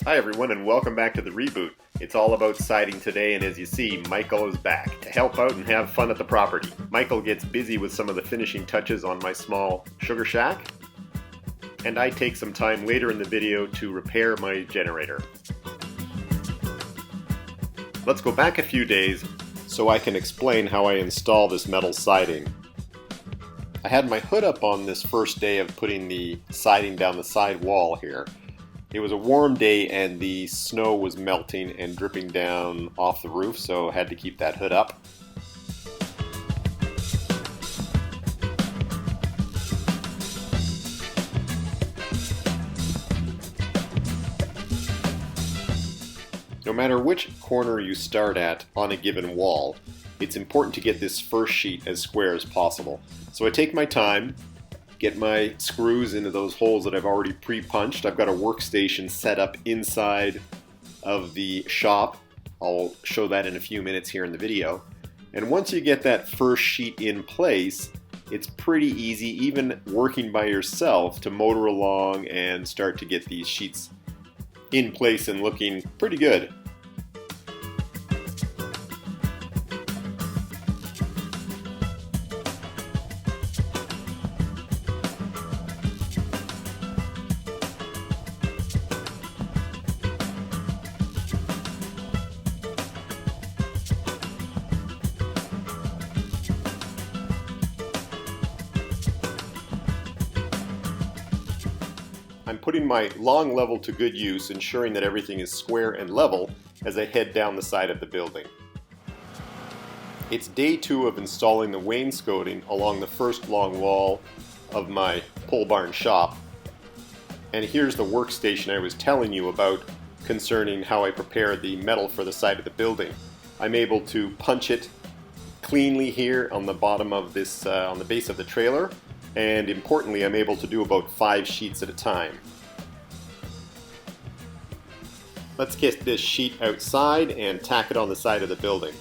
Hi everyone and welcome back to The Reboot. It's all about siding today, and as you see, Michael is back to help out and have fun at the property. Michael gets busy with some of the finishing touches on my small sugar shack, and I take some time later in the video to repair my generator. Let's go back a few days so I can explain how I install this metal siding. I had my hood up on this first day of putting the siding down the side wall here. It was a warm day and the snow was melting and dripping down off the roof, so I had to keep that hood up. No matter which corner you start at on a given wall, it's important to get this first sheet as square as possible. So I take my time, get my screws into those holes that I've already pre-punched. I've got a workstation set up inside of the shop. I'll show that in a few minutes here in the video. And once you get that first sheet in place, it's pretty easy, even working by yourself, to motor along and start to get these sheets in place and looking pretty good. I'm putting my long level to good use, ensuring that everything is square and level as I head down the side of the building. It's day 2 of installing the wainscoting along the first long wall of my pole barn shop. And here's the workstation I was telling you about concerning how I prepare the metal for the side of the building. I'm able to punch it cleanly here on the bottom of this, on the base of the trailer. And importantly, I'm able to do about 5 sheets at a time. Let's get this sheet outside and tack it on the side of the building.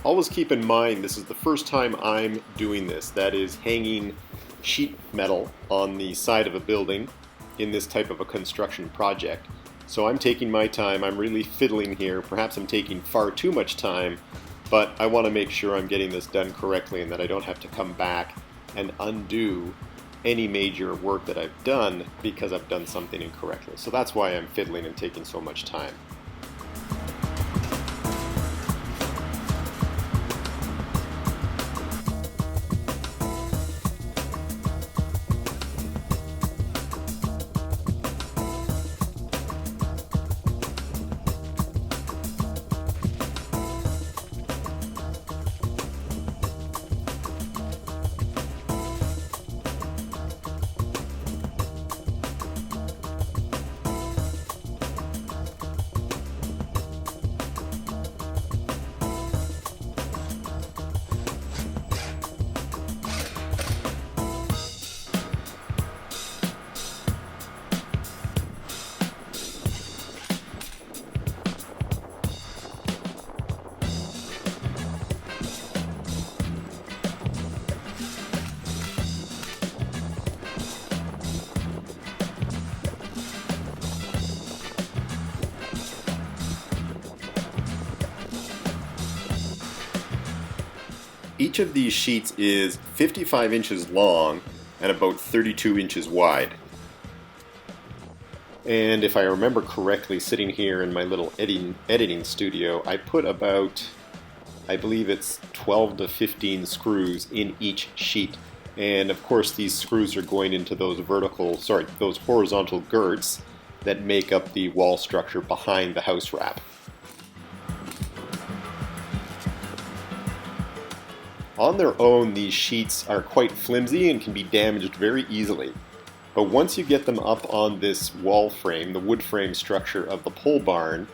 Always keep in mind this is the first time I'm doing this, that is hanging sheet metal on the side of a building in this type of a construction project. So I'm taking my time, I'm really fiddling here, perhaps I'm taking far too much time, but I want to make sure I'm getting this done correctly and that I don't have to come back and undo any major work that I've done because I've done something incorrectly. So that's why I'm fiddling and taking so much time. Each of these sheets is 55 inches long and about 32 inches wide. And if I remember correctly, sitting here in my little editing studio, I put about, I believe it's 12 to 15 screws in each sheet. And of course these screws are going into those those horizontal girts that make up the wall structure behind the house wrap. On their own, these sheets are quite flimsy and can be damaged very easily. But once you get them up on this wall frame, the wood frame structure of the pole barn,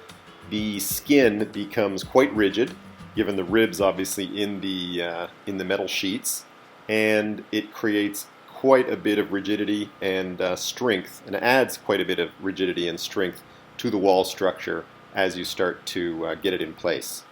the skin becomes quite rigid, given the ribs obviously in the metal sheets, and it creates quite a bit of rigidity and strength, and adds quite a bit of rigidity and strength to the wall structure as you start to get it in place.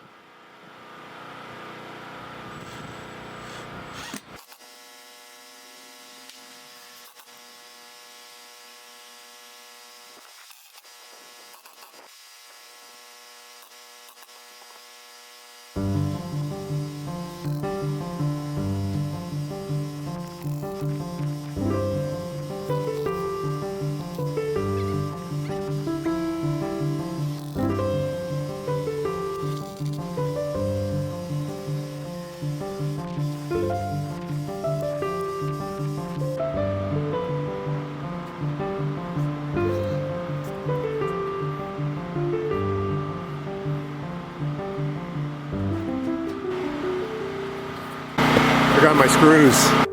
I got my screws.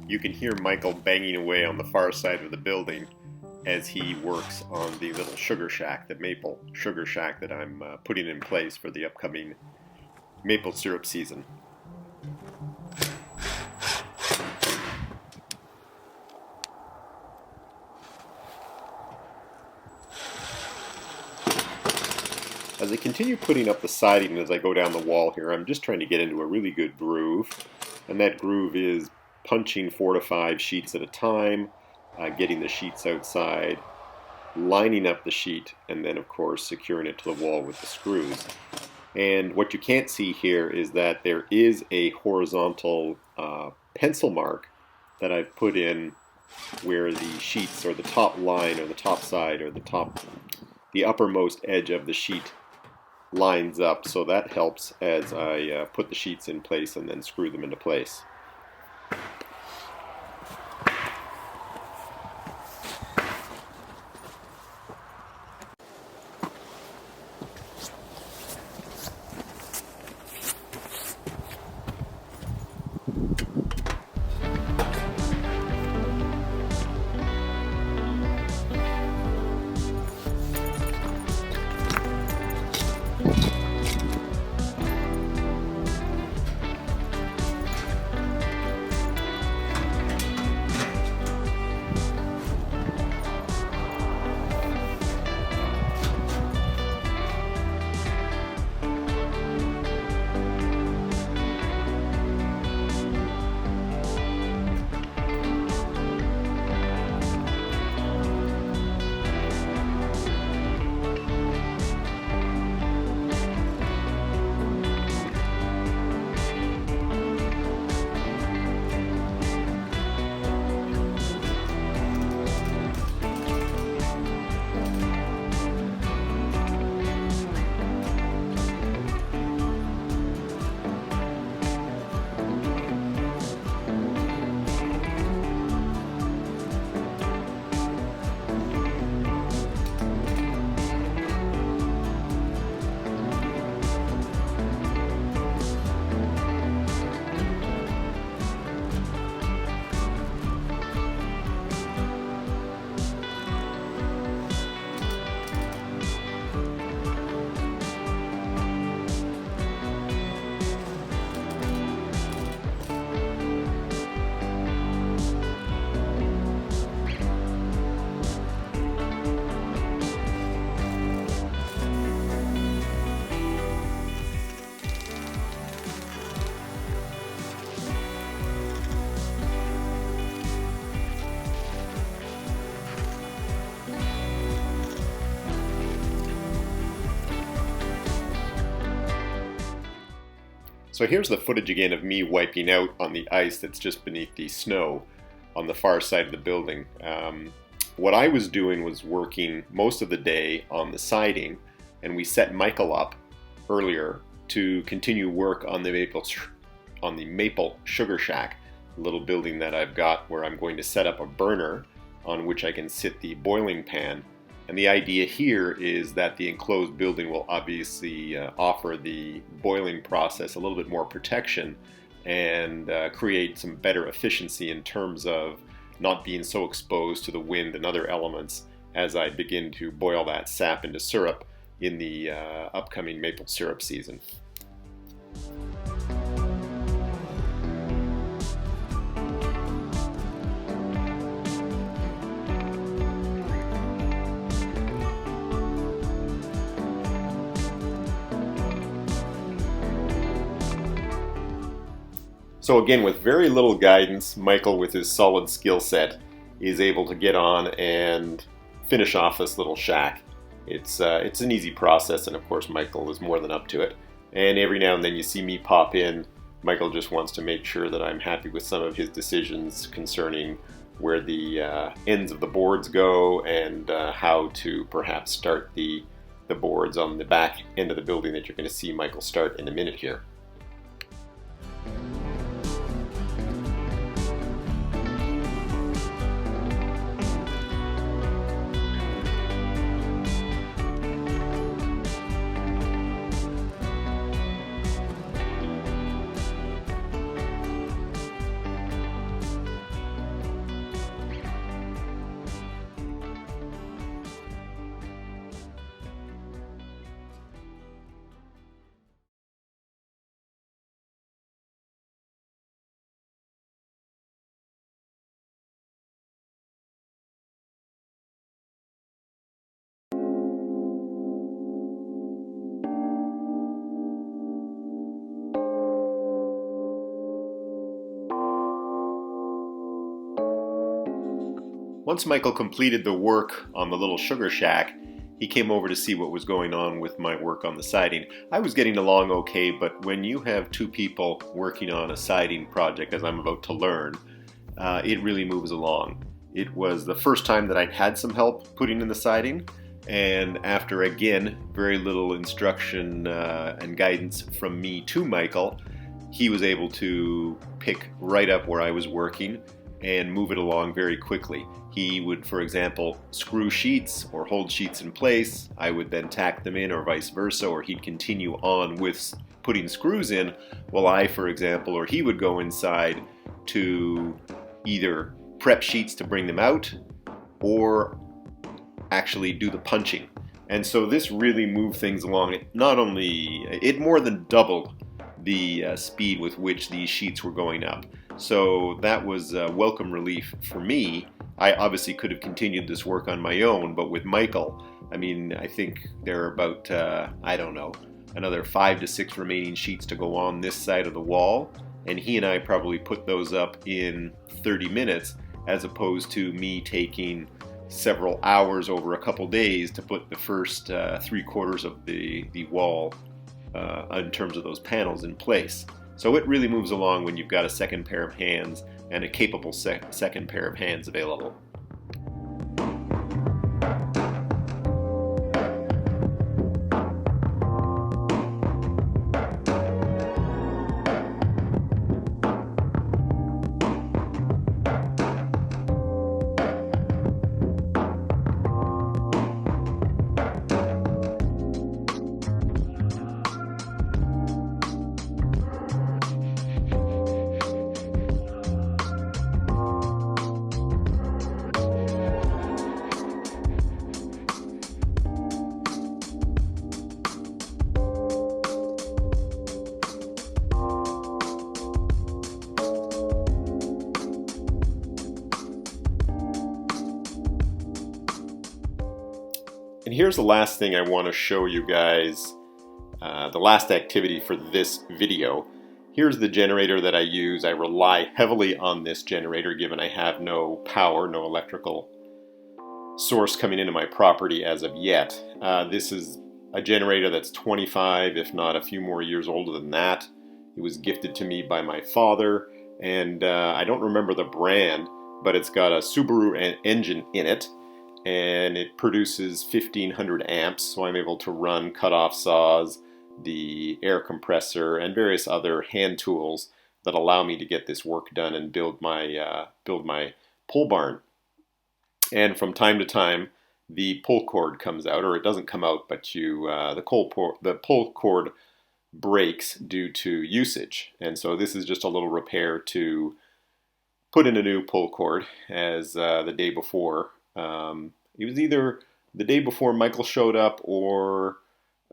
You can hear Michael banging away on the far side of the building as he works on the little sugar shack, the maple sugar shack that I'm putting in place for the upcoming maple syrup season. As I continue putting up the siding as I go down the wall here, I'm just trying to get into a really good groove, and that groove is punching 4 to 5 sheets at a time, getting the sheets outside, lining up the sheet, and then of course securing it to the wall with the screws. And what you can't see here is that there is a horizontal pencil mark that I've put in where the sheets, or the top line, or the top side, or the uppermost edge of the sheet lines up, so that helps as I put the sheets in place and then screw them into place. So here's the footage again of me wiping out on the ice that's just beneath the snow on the far side of the building. What I was doing was working most of the day on the siding, and we set Michael up earlier to continue work on the maple sugar shack, a little building that I've got where I'm going to set up a burner on which I can sit the boiling pan. And the idea here is that the enclosed building will obviously offer the boiling process a little bit more protection and create some better efficiency in terms of not being so exposed to the wind and other elements as I begin to boil that sap into syrup in the upcoming maple syrup season. So again, with very little guidance, Michael, with his solid skill set, is able to get on and finish off this little shack. It's an easy process, and of course Michael is more than up to it. And every now and then you see me pop in. Michael just wants to make sure that I'm happy with some of his decisions concerning where the ends of the boards go and how to perhaps start the boards on the back end of the building that you're going to see Michael start in a minute here. Once Michael completed the work on the little sugar shack, he came over to see what was going on with my work on the siding. I was getting along okay, but when you have two people working on a siding project, as I'm about to learn, it really moves along. It was the first time that I'd had some help putting in the siding, and after, again, very little instruction and guidance from me to Michael, he was able to pick right up where I was working and move it along very quickly. He would, for example, screw sheets or hold sheets in place. I would then tack them in, or vice versa, or he'd continue on with putting screws in while I, for example, or he would go inside to either prep sheets to bring them out or actually do the punching. And so this really moved things along. It more than doubled the speed with which these sheets were going up. So that was welcome relief for me. I obviously could have continued this work on my own, but with Michael, I think there are about, another 5 to 6 remaining sheets to go on this side of the wall, and he and I probably put those up in 30 minutes, as opposed to me taking several hours over a couple days to put the first 3/4 of the wall in terms of those panels in place. So it really moves along when you've got a second pair of hands and a capable second pair of hands available. And here's the last thing I want to show you guys, the last activity for this video. Here's the generator that I use. I rely heavily on this generator given I have no power, no electrical source coming into my property as of yet. This is a generator that's 25, if not a few more years older than that. It was gifted to me by my father, and I don't remember the brand, but it's got a Subaru engine in it, and it produces 1500 amps, so I'm able to run cutoff saws, the air compressor, and various other hand tools that allow me to get this work done and build my pole barn. And from time to time, the pull cord comes out, or it doesn't come out, but the pull cord breaks due to usage. And so this is just a little repair to put in a new pull cord, as the day before. It was either the day before Michael showed up or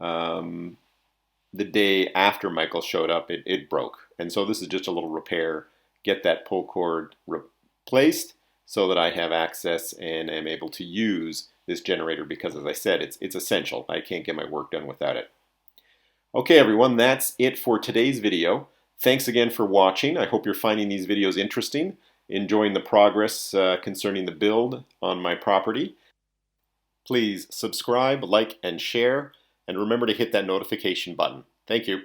the day after Michael showed up, it broke. And so this is just a little repair, get that pull cord replaced so that I have access and am able to use this generator, because as I said, it's essential. I can't get my work done without it. Okay everyone, that's it for today's video. Thanks again for watching. I hope you're finding these videos interesting, enjoying the progress concerning the build on my property. Please subscribe, like, and share, and remember to hit that notification button. Thank you.